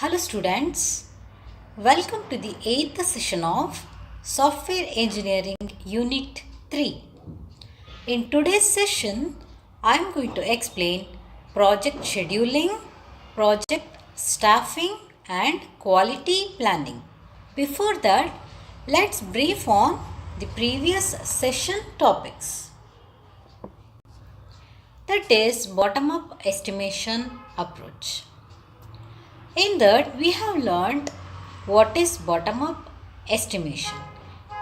Hello students, welcome to the 8th session of Software Engineering Unit 3. In today's session, I am going to explain project scheduling, project staffing and quality planning. Before that, let's brief on the previous session topics. That is bottom-up estimation approach. In that, we have learned what is bottom-up estimation.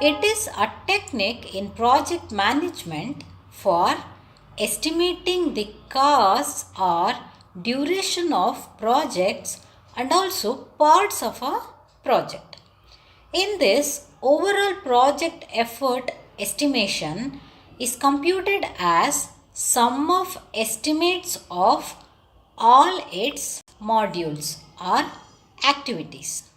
It is a technique in project management for estimating the costs or duration of projects and also parts of a project. In this, overall project effort estimation is computed as sum of estimates of all its modules or activities.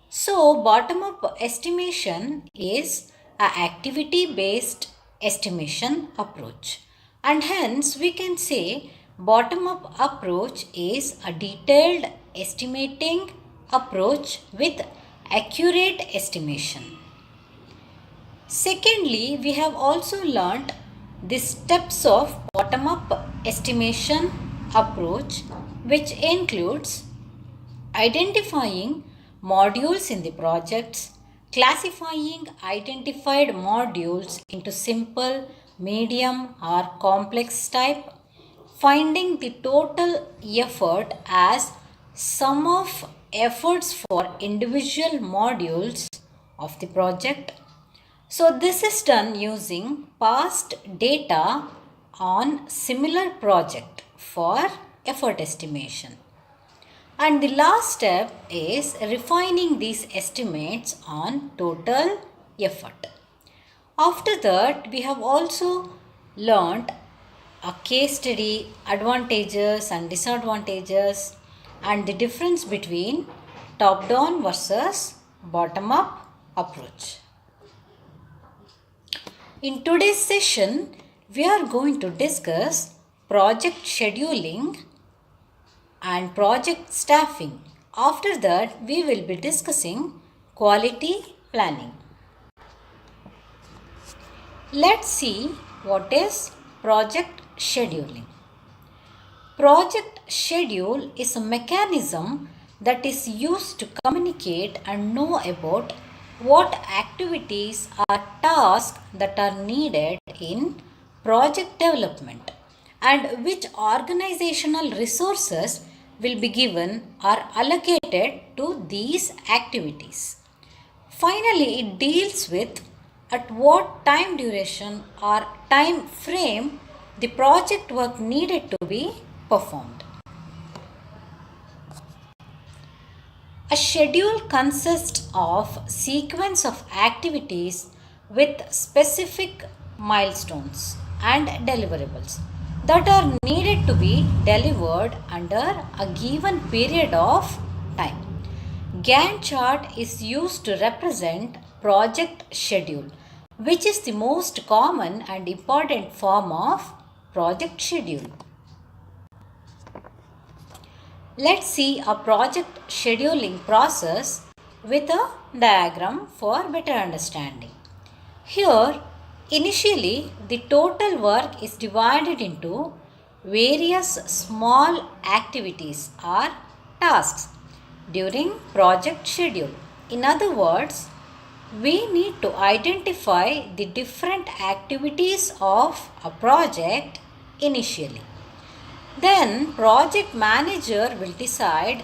So, bottom-up estimation is an activity-based estimation approach, and hence we can say bottom-up approach is a detailed estimating approach with accurate estimation. Secondly, we have also learnt the steps of bottom-up estimation approach, which includes identifying modules in the projects, classifying identified modules into simple, medium or complex type, finding the total effort as sum of efforts for individual modules of the project. So this is done using past data on similar project for effort estimation. And the last step is refining these estimates on total effort. After that, we have also learned a case study, advantages and disadvantages, and the difference between top-down versus bottom-up approach. In today's session, we are going to discuss project scheduling and project staffing. After that, we will be discussing quality planning. Let's see what is project scheduling. Project schedule is a mechanism that is used to communicate and know about what activities or tasks that are needed in project development and which organizational resources will be given or allocated to these activities. Finally, it deals with at what time duration or time frame the project work needed to be performed. A schedule consists of sequence of activities with specific milestones and deliverables that are needed to be delivered under a given period of time. Gantt chart is used to represent project schedule, which is the most common and important form of project schedule. Let's see a project scheduling process with a diagram for better understanding. Here, initially, the total work is divided into various small activities or tasks during project schedule. In other words, we need to identify the different activities of a project initially. Then project manager will decide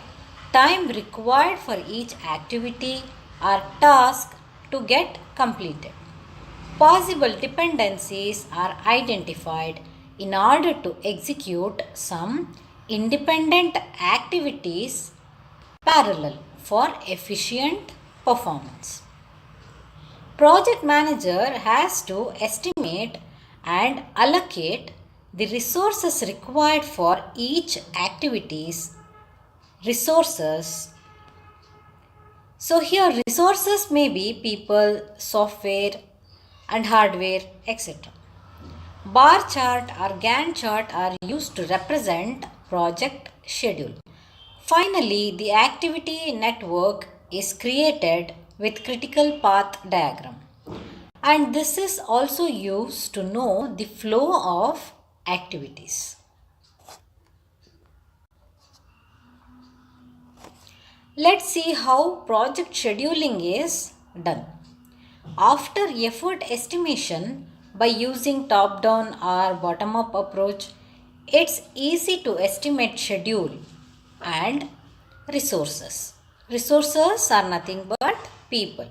time required for each activity or task to get completed. Possible dependencies are identified in order to execute some independent activities parallel for efficient performance. Project manager has to estimate and allocate the resources required for each activities. So here resources may be people, software and hardware, etc. Bar chart or Gantt chart are used to represent project schedule. Finally, the activity network is created with critical path diagram. And this is also used to know the flow of activities. Let's see how project scheduling is done. After effort estimation by using top-down or bottom-up approach, it's easy to estimate schedule and resources. Resources are nothing but people.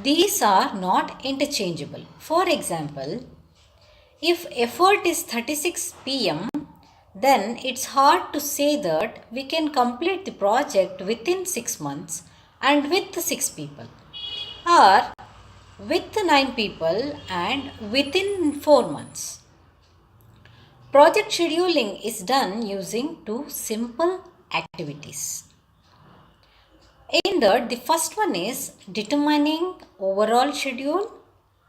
These are not interchangeable. For example, if effort is 36 pm, then it's hard to say that we can complete the project within 6 months and with 6 people, or with 9 people and within 4 months. Project scheduling is done using two simple activities. In that, the first one is determining overall schedule,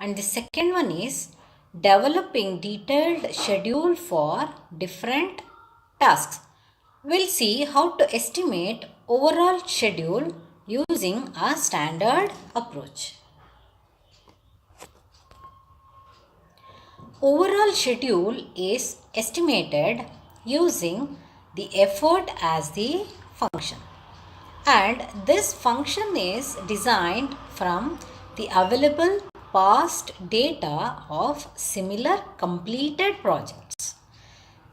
and the second one is developing detailed schedule for different tasks. We'll see how to estimate overall schedule using a standard approach. Overall schedule is estimated using the effort as the function, and this function is designed from the available past data of similar completed projects.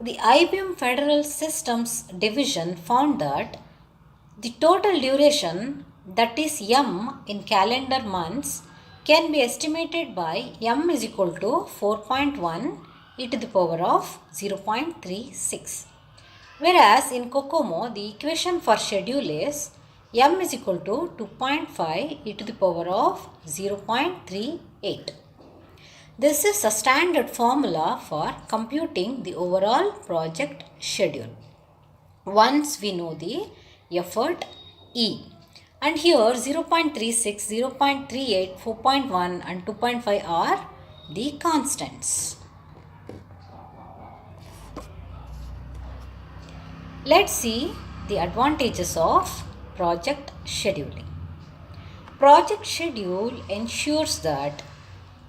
The IBM Federal Systems Division found that the total duration, that is M in calendar months, can be estimated by M is equal to 4.1 e to the power of 0.36. Whereas in COCOMO, the equation for schedule is M is equal to 2.5 e to the power of 0.38. This is a standard formula for computing the overall project schedule. Once we know the effort E. And here 0.36, 0.38, 4.1 and 2.5 are the constants. Let's see the advantages of project scheduling. Project schedule ensures that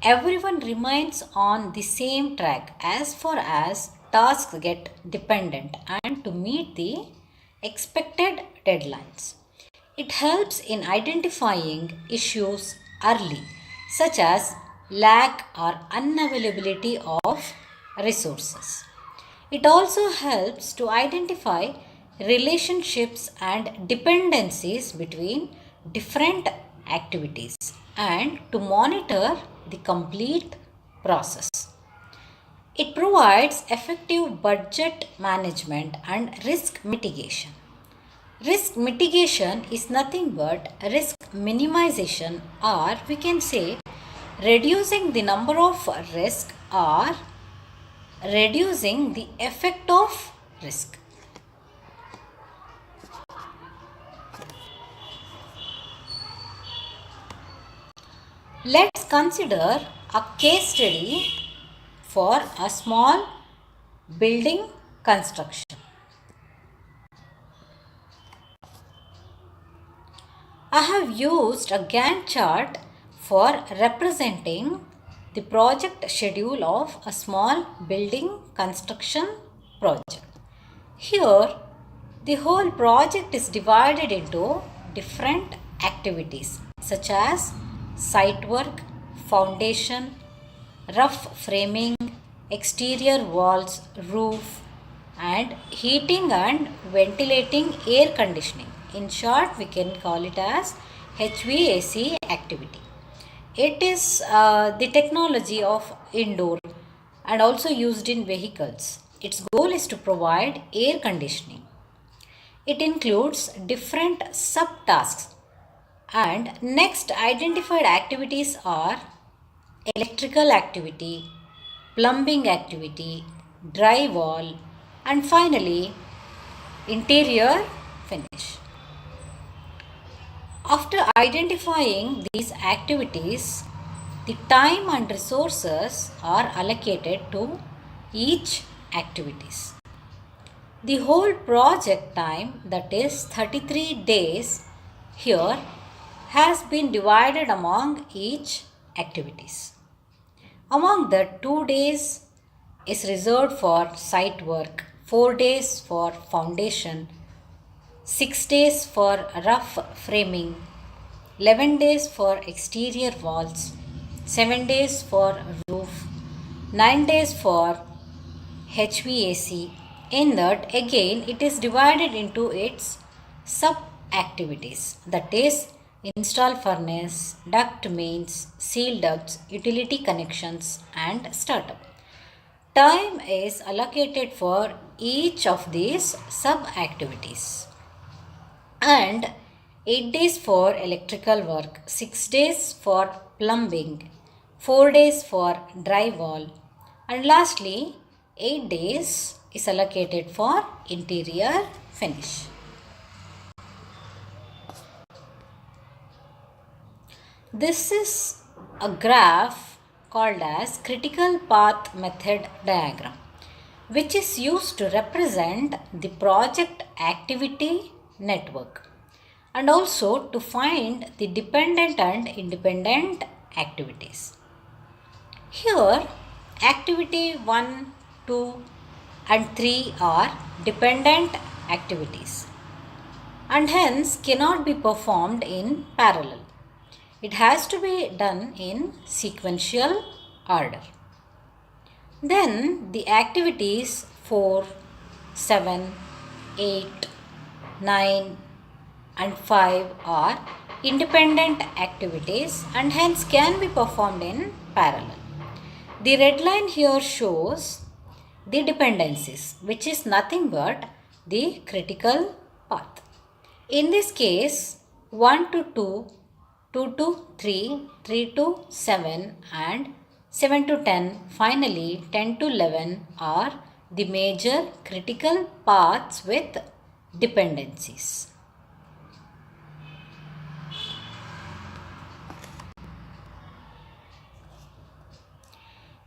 everyone remains on the same track as far as tasks get dependent and to meet the expected deadlines. It helps in identifying issues early, such as lack or unavailability of resources. It also helps to identify relationships and dependencies between different activities and to monitor the complete process. It provides effective budget management and risk mitigation. Risk mitigation is nothing but risk minimization, or we can say reducing the number of risk or reducing the effect of risk. Let's consider a case study for a small building construction. I have used a Gantt chart for representing the project schedule of a small building construction project. Here, the whole project is divided into different activities such as site work, foundation, rough framing, exterior walls, roof, and heating and ventilating air conditioning. In short, we can call it as HVAC activity. It is the technology of indoor and also used in vehicles. Its goal is to provide air conditioning. It includes different subtasks, and next identified activities are electrical activity, plumbing activity, drywall, and finally interior finish. After identifying these activities, the time and resources are allocated to each activities. The whole project time, that is 33 days here, has been divided among each activities. Among the 2 days is reserved for site work, 4 days for foundation, 6 days for rough framing, 11 days for exterior walls, 7 days for roof, 9 days for HVAC. In that, again, it is divided into its sub activities, that is, install furnace, duct mains, seal ducts, utility connections, and startup. Time is allocated for each of these sub activities, and 8 days for electrical work, 6 days for plumbing, 4 days for drywall, and lastly 8 days is allocated for interior finish. This is a graph called as critical path method diagram, which is used to represent the project activity network and also to find the dependent and independent activities. Here, activity 1, 2, and 3 are dependent activities and hence cannot be performed in parallel. It has to be done in sequential order. Then the activities 4, 7, 8, 9, and 5 are independent activities and hence can be performed in parallel. The red line here shows the dependencies, which is nothing but the critical path. In this case, 1 to 2, 2 to 3, 3 to 7, and 7 to 10, finally 10 to 11 are the major critical paths with dependencies.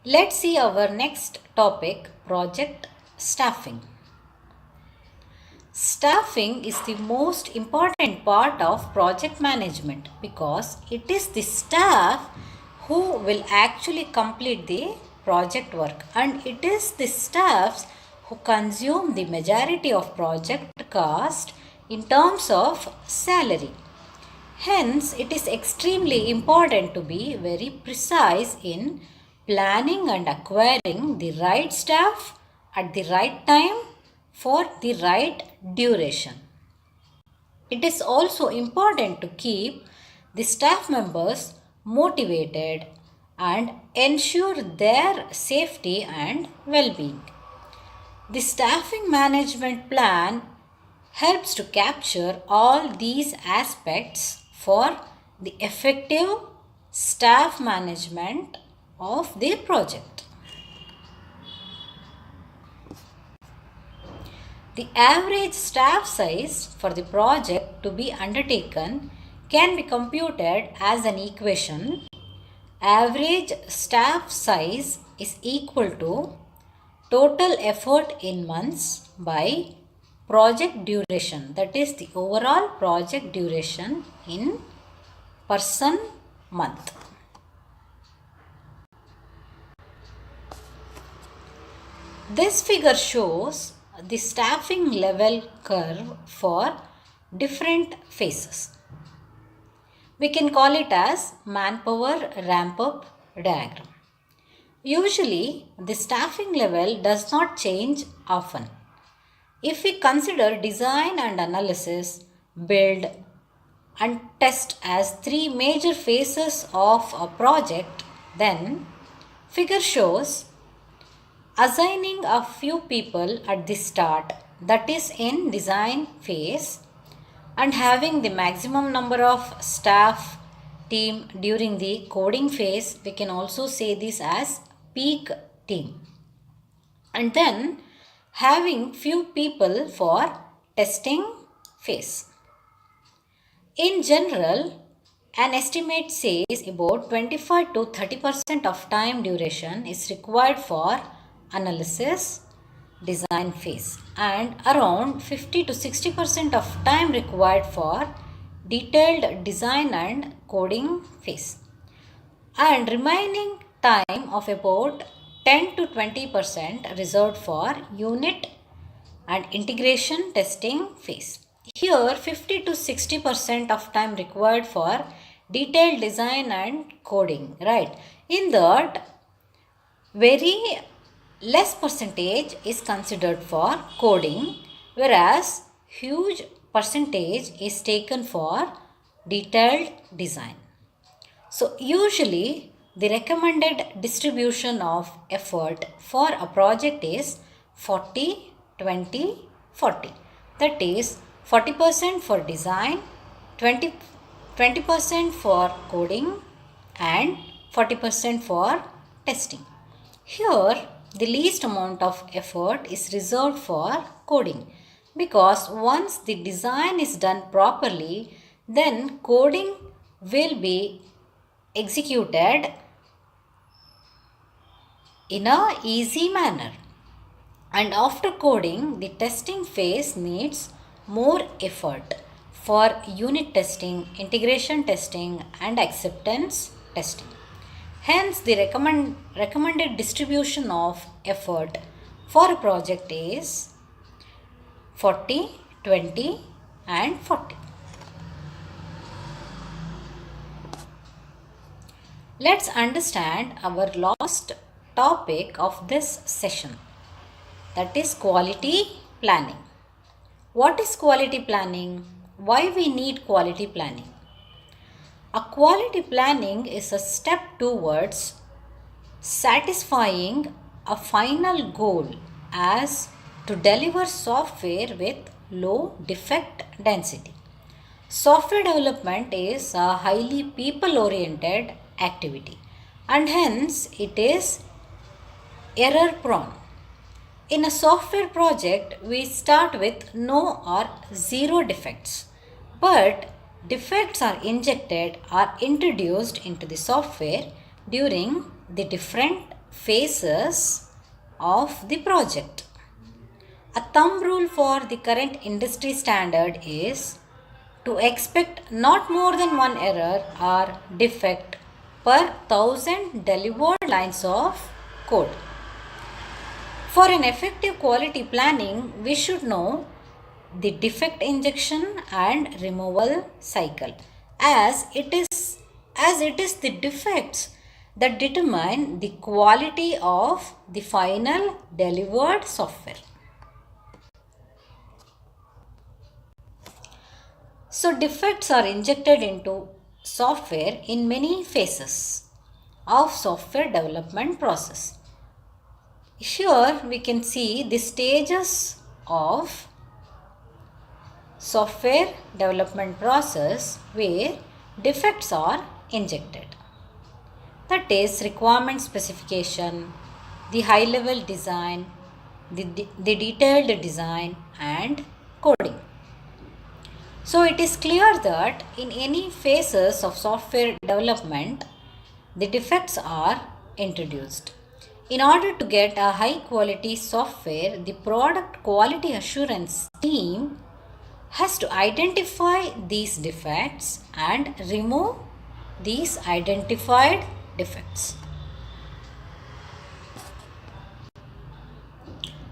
Let's see our next topic, project staffing. Staffing is the most important part of project management because it is the staff who will actually complete the project work, and it is the staffs who consume the majority of project cost in terms of salary. Hence, it is extremely important to be very precise in planning and acquiring the right staff at the right time for the right duration. It is also important to keep the staff members motivated and ensure their safety and well-being. The staffing management plan helps to capture all these aspects for the effective staff management of the project. The average staff size for the project to be undertaken can be computed as an equation. Average staff size is equal to total effort in months by project duration, that is the overall project duration in person month. This figure shows the staffing level curve for different phases. We can call it as manpower ramp up diagram. Usually, the staffing level does not change often. If we consider design and analysis, build, and test as three major phases of a project, then figure shows assigning a few people at the start, that is in design phase, and having the maximum number of staff team during the coding phase. We can also say this as peak team, and then having few people for testing phase. In general, an estimate says about 25 to 30% of time duration is required for analysis, design phase and around 50 to 60% of time required for detailed design and coding phase, and remaining time of about 10 to 20% reserved for unit and integration testing phase. Here 50 to 60% of time required for detailed design and coding, right? In that, very less percentage is considered for coding, whereas huge percentage is taken for detailed design. So usually the recommended distribution of effort for a project is 40, 20, 40. That is 40% for design, 20, 20% for coding and 40% for testing. Here the least amount of effort is reserved for coding, because once the design is done properly, then coding will be executed in a easy manner. And after coding, the testing phase needs more effort for unit testing, integration testing and acceptance testing. Hence, the recommended distribution of effort for a project is 40, 20 and 40. Let's understand our last topic of this session, that is quality planning. What is quality planning? Why we need quality planning? A quality planning is a step towards satisfying a final goal as to deliver software with low defect density. Software development is a highly people-oriented activity and hence it is error prone. In a software project, we start with no or zero defects, but defects are injected or introduced into the software during the different phases of the project. A thumb rule for the current industry standard is to expect not more than one error or defect per 1000 delivered lines of code. For an effective quality planning, we should know the defect injection and removal cycle, as it is the defects that determine the quality of the final delivered software. So defects are injected into software in many phases of software development process. Here we can see the stages of software development process where defects are injected. That is requirement specification, the high level design, the detailed design and coding. So it is clear that in any phases of software development, the defects are introduced. In order to get a high quality software, the product quality assurance team has to identify these defects and remove these identified defects.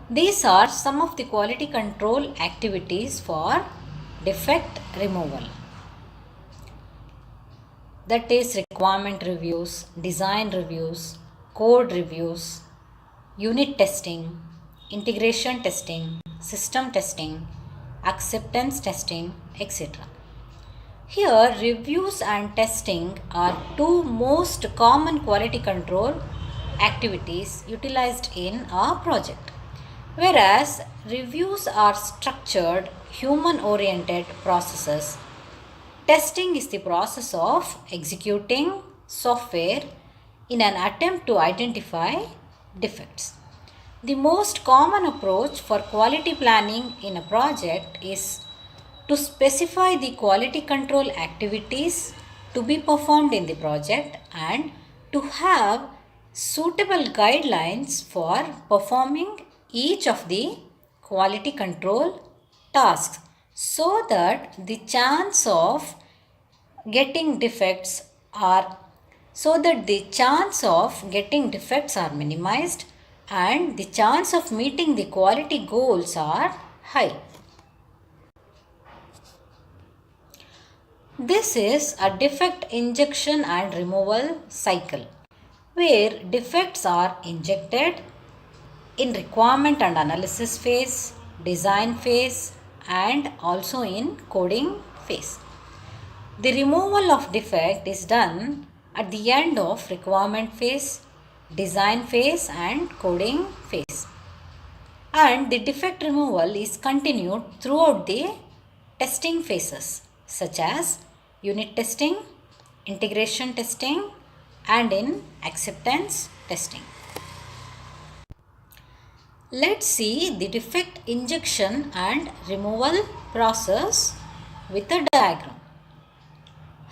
These are some of the quality control activities for defect removal. That is requirement reviews, design reviews, code reviews, unit testing, integration testing, system testing, acceptance testing, etc. Here, reviews and testing are two most common quality control activities utilized in a project. Whereas reviews are structured, human-oriented processes, testing is the process of executing software in an attempt to identify defects. The most common approach for quality planning in a project is to specify the quality control activities to be performed in the project and to have suitable guidelines for performing each of the quality control tasks so that the chance of getting defects are minimized and the chance of meeting the quality goals are high. This is a defect injection and removal cycle where defects are injected in requirement and analysis phase, design phase, and also in coding phase. The removal of defect is done at the end of requirement phase, design phase, and coding phase. And the defect removal is continued throughout the testing phases such as unit testing, integration testing, and in acceptance testing. Let's see the defect injection and removal process with a diagram.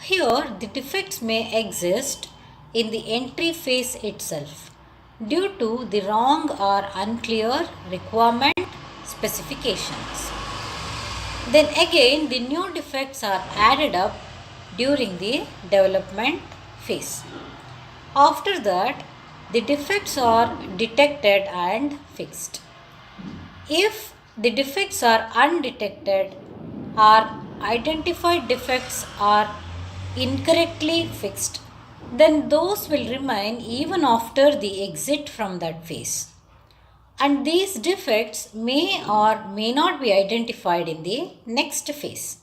Here, the defects may exist in the entry phase itself due to the wrong or unclear requirement specifications. Then again, the new defects are added up during the development phase. After that, the defects are detected and fixed. If the defects are undetected or identified defects are incorrectly fixed, then those will remain even after the exit from that phase. And these defects may or may not be identified in the next phase,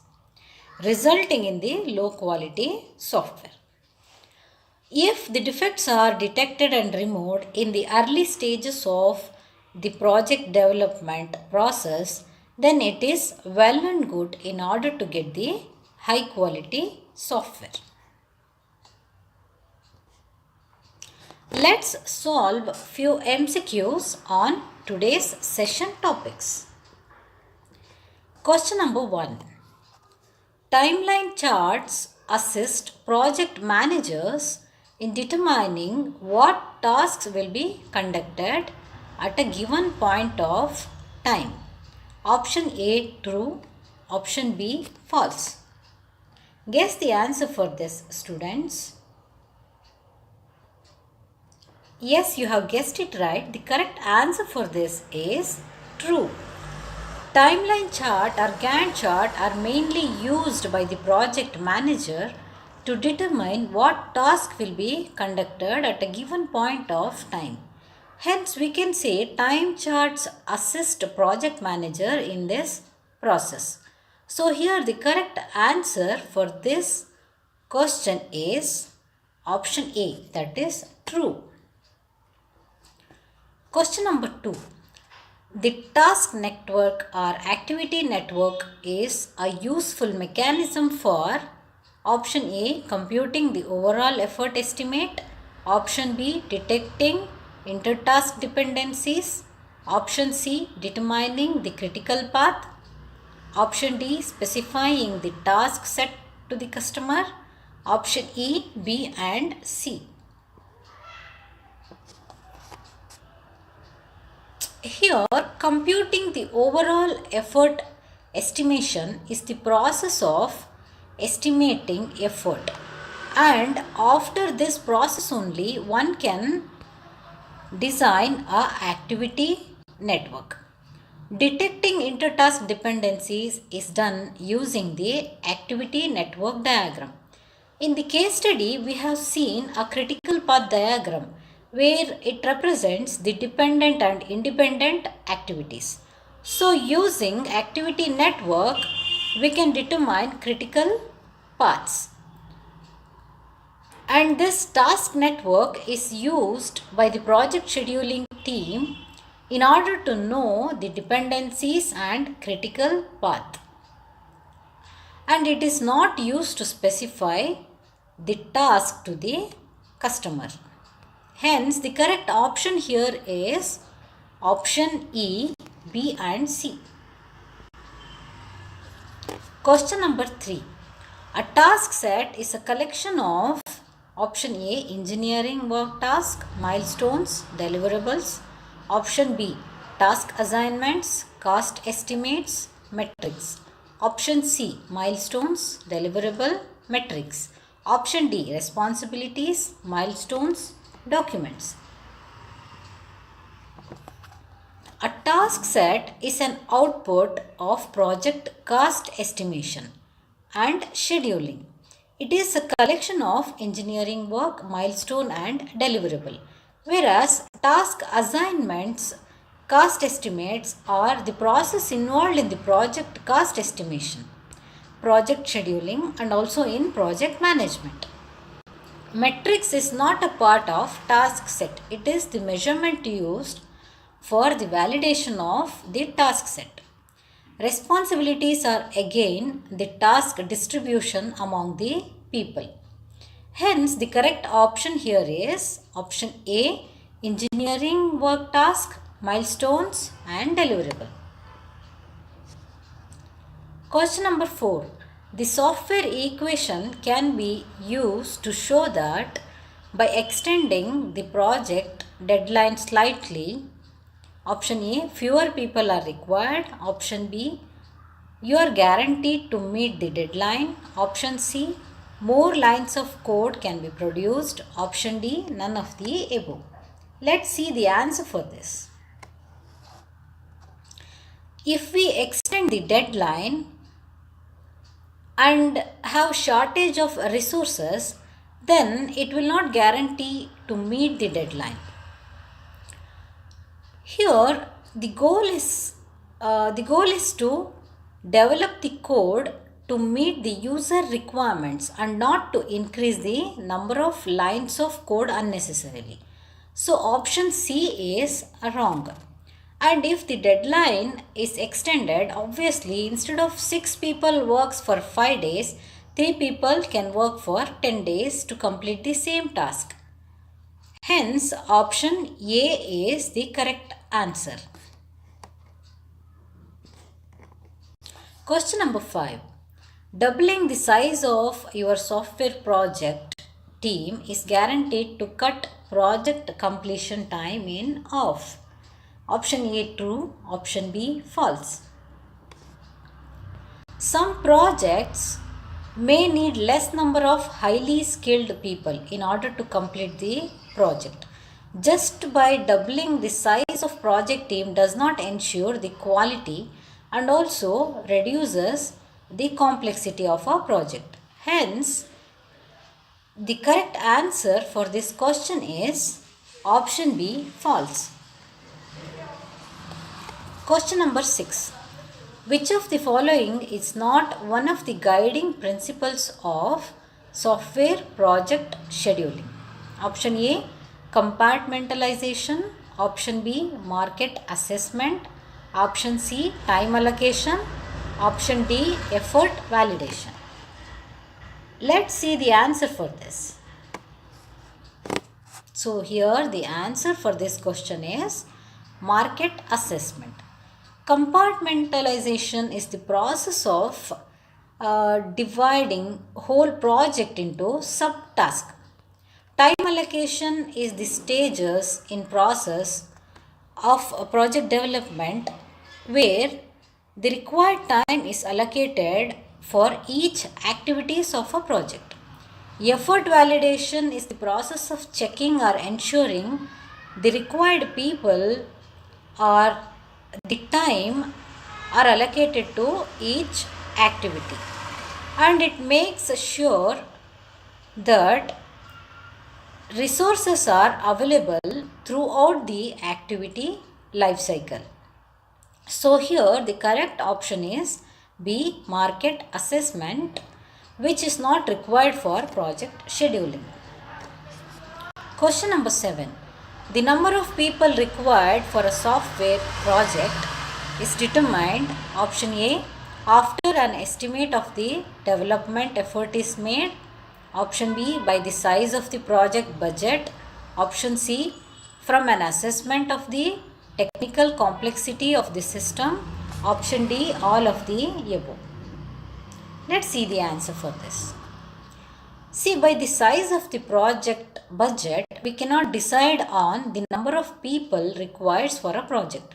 resulting in the low quality software. If the defects are detected and removed in the early stages of the project development process, then it is well and good in order to get the high quality software. Let's solve few MCQs on today's session topics. Question number 1. Timeline charts assist project managers in determining what tasks will be conducted at a given point of time. Option A true, option B false. Guess the answer for this, students. Yes, you have guessed it right. The correct answer for this is true. Timeline chart or Gantt chart are mainly used by the project manager to determine what task will be conducted at a given point of time. Hence, we can say time charts assist project manager in this process. So, here the correct answer for this question is option A, that is true. Question number 2. The task network or activity network is a useful mechanism for option A, computing the overall effort estimate, option B, detecting intertask dependencies, option C, determining the critical path, option D, specifying the task set to the customer, option E, B and C. Here, computing the overall effort estimation is the process of estimating effort, and after this process only one can design a activity network. Detecting intertask dependencies is done using the activity network diagram. In the case study, we have seen a critical path diagram where it represents the dependent and independent activities. So, using activity network, we can determine critical paths. And this task network is used by the project scheduling team in order to know the dependencies and critical path. And it is not used to specify the task to the customer. Hence, the correct option here is option E, B and C. Question number 3. A task set is a collection of option A, engineering work task, milestones, deliverables. Option B, task assignments, cost estimates, metrics. Option C, milestones, deliverable, metrics. Option D, responsibilities, milestones, documents. A task set is an output of project cost estimation and scheduling. It is a collection of engineering work, milestone and deliverable. Whereas task assignments, cost estimates are the process involved in the project cost estimation, project scheduling and also in project management. Metrics is not a part of task set. It is the measurement used for the validation of the task set. Responsibilities are again the task distribution among the people. Hence, the correct option here is option A, engineering work task, milestones and deliverable. Question number 4. The software equation can be used to show that by extending the project deadline slightly. Option A, fewer people are required. Option B, you are guaranteed to meet the deadline. Option C, more lines of code can be produced. Option D, none of the above. Let's see the answer for this. If we extend the deadline and have shortage of resources, then it will not guarantee to meet the deadline. Here the goal is to develop the code to meet the user requirements and not to increase the number of lines of code unnecessarily. So option C is wrong. And if the deadline is extended, obviously instead of 6 people works for 5 days, 3 people can work for 10 days to complete the same task. Hence, option A is the correct answer. Question number 5. Doubling the size of your software project team is guaranteed to cut project completion time in half. Option A true, option B false. Some projects may need less number of highly skilled people in order to complete the project. Just by doubling the size of project team does not ensure the quality and also reduces the complexity of a project. Hence, the correct answer for this question is option B false. Question number 6. Which of the following is not one of the guiding principles of software project scheduling? Option A, compartmentalization. Option B, market assessment. Option C, time allocation. Option D, effort validation. Let's see the answer for this. So here the answer for this question is market assessment. Compartmentalization is the process of dividing whole project into subtasks. Time allocation is the stages in process of project development where the required time is allocated for each activities of a project. Effort validation is the process of checking or ensuring the required people or the time are allocated to each activity, and it makes sure that resources are available throughout the activity life cycle. So here the correct option is B, market assessment, which is not required for project scheduling. Question number 7. The number of people required for a software project is determined, option A, after an estimate of the development effort is made. Option B, by the size of the project budget. Option C, from an assessment of the technical complexity of the system. Option D, all of the above. Let's see the answer for this. See, by the size of the project budget, we cannot decide on the number of people required for a project.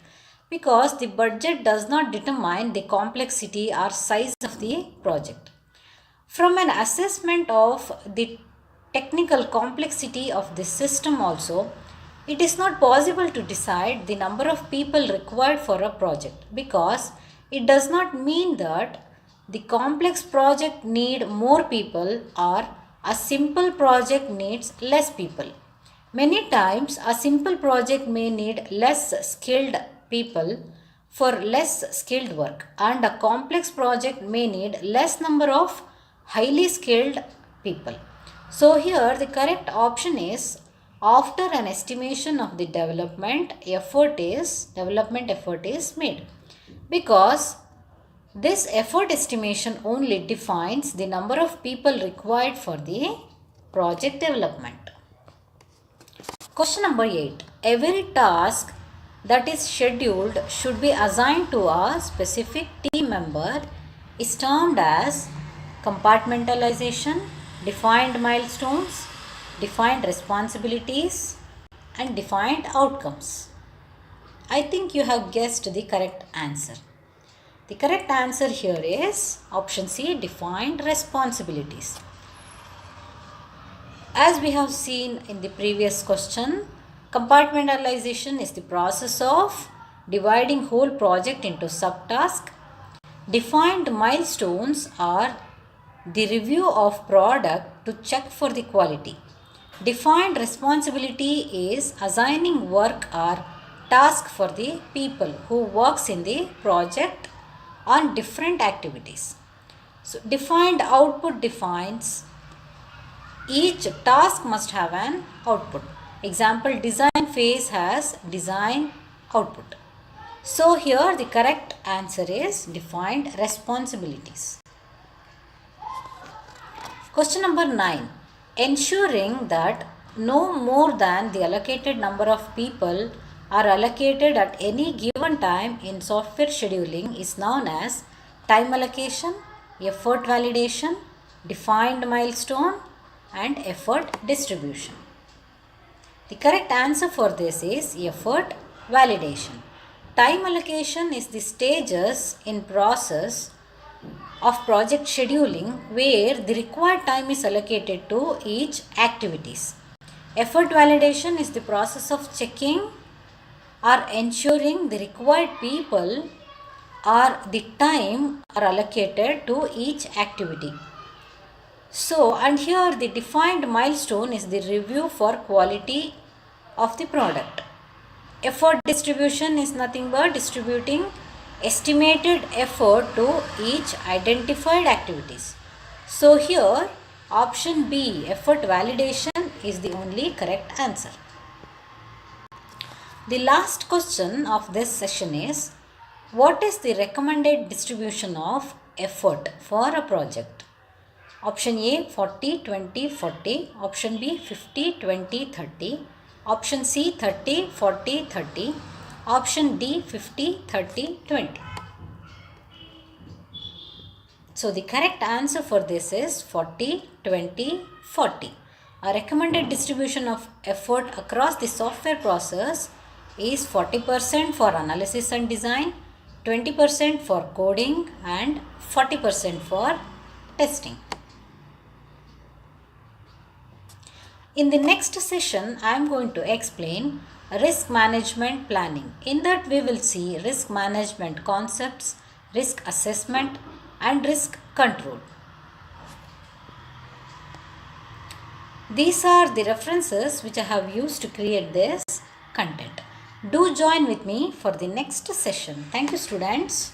because the budget does not determine the complexity or size of the project. From an assessment of the technical complexity of this system also, it is not possible to decide the number of people required for a project, because it does not mean that the complex project need more people or a simple project needs less people. Many times a simple project may need less skilled people for less skilled work, and a complex project may need less number of highly skilled people. So here the correct option is, after an estimation of the development effort is made, because this effort estimation only defines the number of people required for the project development. Question number 8. Every task that is scheduled should be assigned to a specific team member is termed as compartmentalization, defined milestones, defined responsibilities, and defined outcomes. I think you have guessed the correct answer. The correct answer here is option C, defined responsibilities. As we have seen in the previous question, compartmentalization is the process of dividing whole project into subtasks. Defined milestones are the review of product to check for the quality. Defined responsibility is assigning work or task for the people who works in the project on different activities. So defined output defines each task must have an output. Example, design phase has design output. So here the correct answer is defined responsibilities. Question number 9. Ensuring that no more than the allocated number of people are allocated at any given time in software scheduling is known as time allocation, effort validation, defined milestone, and effort distribution. The correct answer for this is effort validation. Time allocation is the stages in process of project scheduling where the required time is allocated to each activities. Effort validation is the process of checking or ensuring the required people or the time are allocated to each activity. So, and here the defined milestone is the review for quality of the product. Effort distribution is nothing but distributing estimated effort to each identified activities. So here option B, effort validation, is the only correct answer. The last question of this session is, what is the recommended distribution of effort for a project? Option A 40, 20, 40. Option B 50, 20, 30. Option C 30, 40, 30. Option D 50, 30, 20. So the correct answer for this is 40, 20, 40. A recommended distribution of effort across the software process is 40% for analysis and design, 20% for coding, and 40% for testing. In the next session, I am going to explain risk management planning. In that we will see risk management concepts, risk assessment, and risk control. These are the references which I have used to create this content. Do join with me for the next session. Thank you, students.